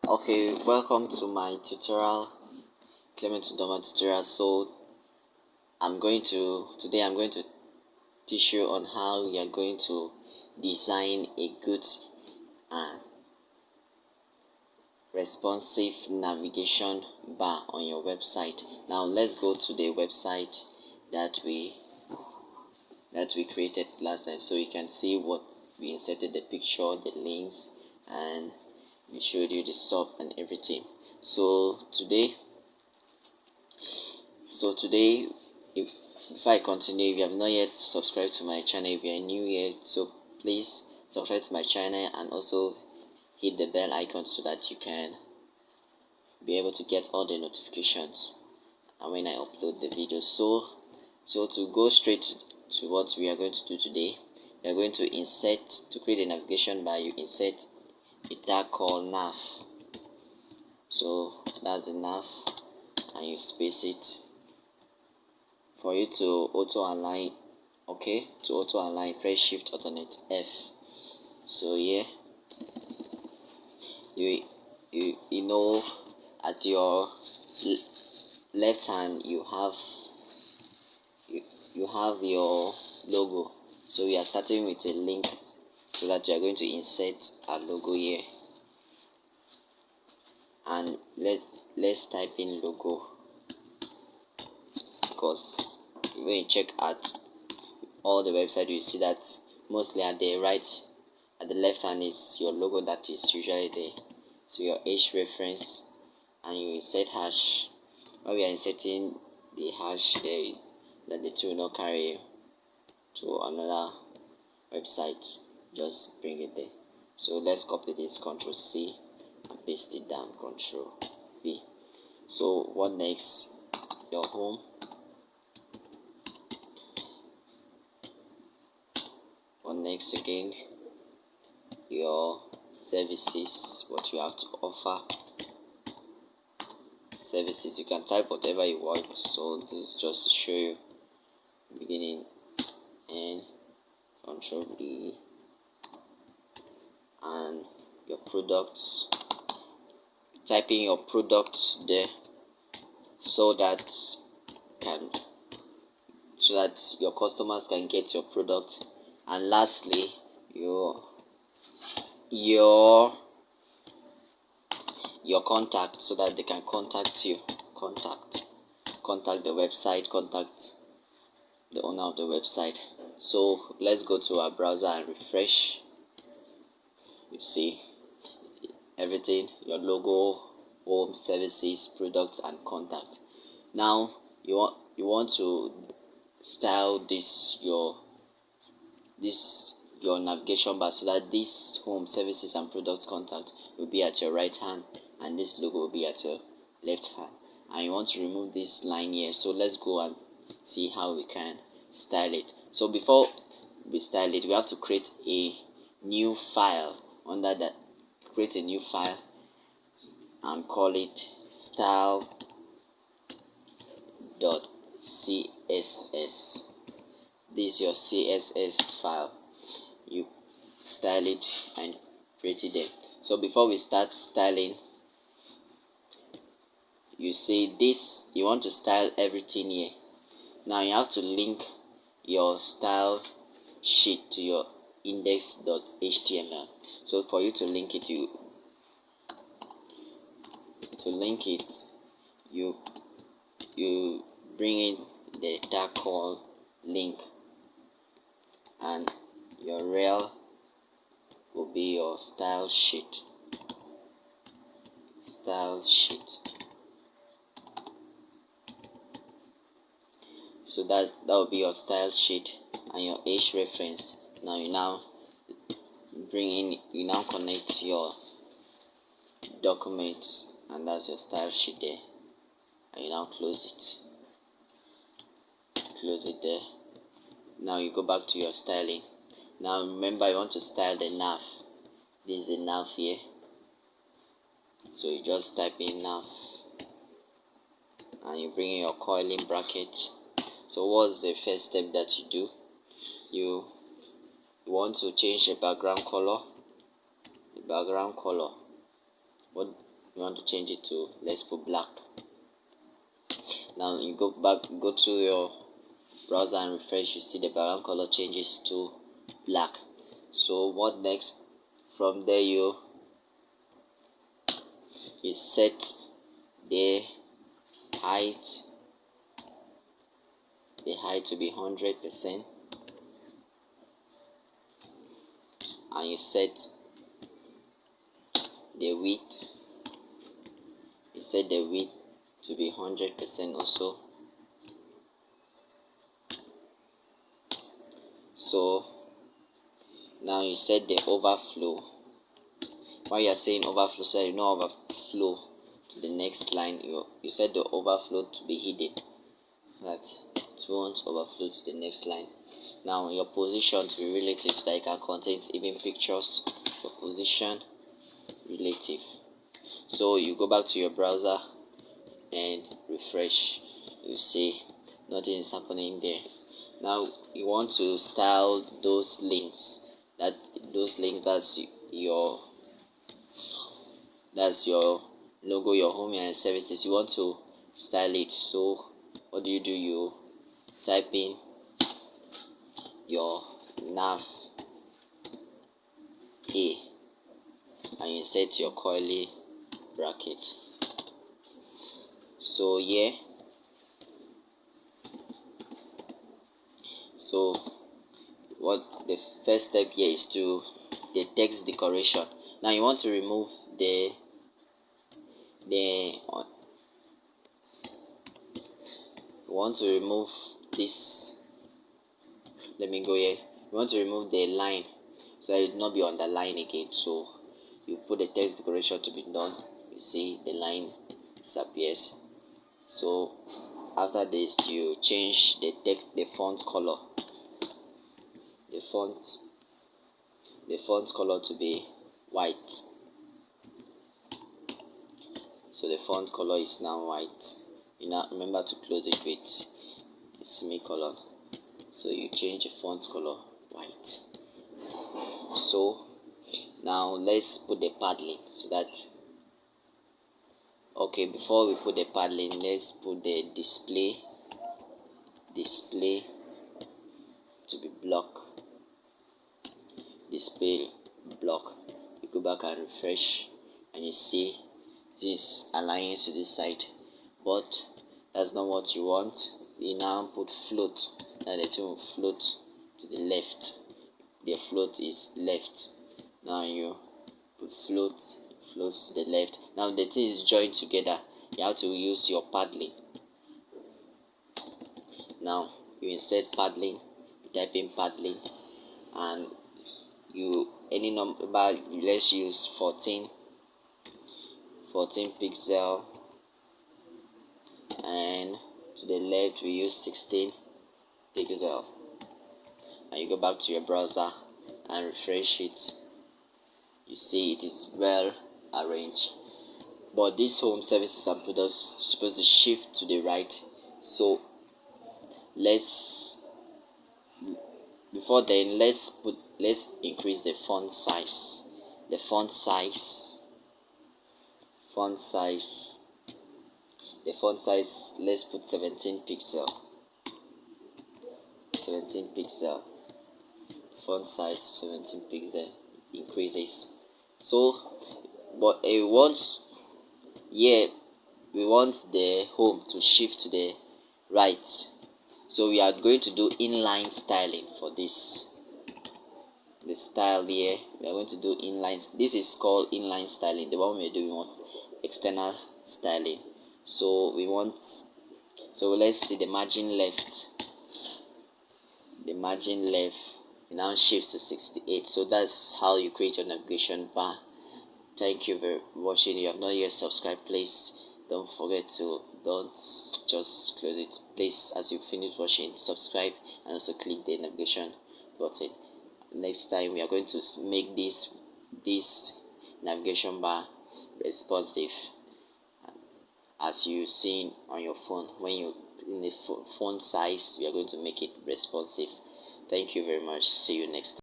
Okay, welcome to my tutorial, Clement Udoma tutorial. So today I'm going to teach you on how you are going to design a good and responsive navigation bar on your website. Now let's go to the website that we created last time, so you can see what we inserted: the picture, the links, and we showed you the sub and everything. So today, before I continue, if you have not yet subscribed to my channel, if you are new here, so please subscribe to my channel and also hit the bell icon so that you can be able to get all the notifications and when I upload the video. So to go straight to what we are going to do today, we are going to create a navigation bar. You insert a tag called nav. So that's the nav, and you space it. For you to auto align, press shift alternate F. So here you know, at your left hand you have your logo. So we are starting with a link, so that we are going to insert our logo here, and let's type in logo, because when you check at all the website, you see that mostly at the left hand is your logo that is usually there. So your H reference, and you insert hash. When we are inserting the hash there, that the two will not carry you to another website, just bring it there. So let's copy this, Ctrl C, and paste it down, Ctrl V. So what next? Your home. What next again? Your services, what you have to offer. Services, you can type whatever you want. So this is just to show you beginning, and Ctrl B, and your products. Typing your products there, so that your customers can get your product. And lastly, your contact, so that they can contact you. Contact the website, contact the owner of the website. So let's go to our browser and refresh. You see everything: your logo, home, services, products, and contact. Now you want to style your navigation bar, so that this home, services, and products, contact will be at your right hand, and this logo will be at your left hand. And you want to remove this line here. So let's go and see how we can style it. So before we style it, we have to create a new file. Under that, create a new file and call it style.css. This is your CSS file. You style it and create it there. So before we start styling, you see this, you want to style everything here. Now you have to link your style sheet to your index.html. So for you to link it, you bring in the tag called link, and your rel will be your style sheet. So that will be your style sheet, and your H reference. Now you connect your documents, and that's your style sheet there, and you now close it there. Now you go back to your styling. Now remember, you want to style the nav. This is the nav here, so you just type in nav, and you bring in your coiling bracket. So what's the first step that you do? You want to change the background color. What you want to change it to, let's put black. Now you go to your browser and refresh. You see the background color changes to black. So what next? From there you set the height to be 100%, and you set the width to be 100% also. So now you set the overflow. Why you are saying overflow, so you know overflow to the next line. You set the overflow to be hidden, that it won't overflow to the next line. Now your position to be relative, so that it can contain even pictures. Your position relative. So you go back to your browser and refresh. You see nothing is happening there. Now you want to style those links. That's your logo, your home and services. You want to style it. So what do? You type in your nav A and you set your curly bracket. So yeah, so what the first step here is to the text decoration. Now you want to remove this. Let me go here. You want to remove the line so that it will not be underlined again. So you put the text decoration to be done. You see the line disappears. So after this, you change the font color. The font color to be white. So the font color is now white. You now remember to close it with a semicolon. So you change the font color white. So now let's put the padding, so that before we put the padding, let's put the display to be display block. You go back and refresh and you see this aligns to this side, but that's not what you want. You now put float, and the thing will float to the left. The float is left. Now you put floats to the left. Now the thing is joined together. You have to use your padding. Now you insert padding, you type in padding, and any number, let's use 14 pixel, and to the left we use 16 pixel. And you go back to your browser and refresh it. You see it is well arranged. But these home services and products are supposed to shift to the right. So let's increase the font size. Let's put 17 pixel. Font size 17 pixel increases. So but we want the home to shift to the right. So we are going to do inline styling for this. The style here, we are going to do inline. This is called inline styling. The one we're doing was external styling. So let's see the margin left. The margin left now shifts to 68. So that's how you create your navigation bar. Thank you for watching. If you have not yet subscribed, please don't just close it. Please, as you finish watching, subscribe and also click the navigation button. Next time we are going to make this navigation bar responsive, as you seen on your phone. When you in the font size, we are going to make it responsive. Thank you very much. See you next time.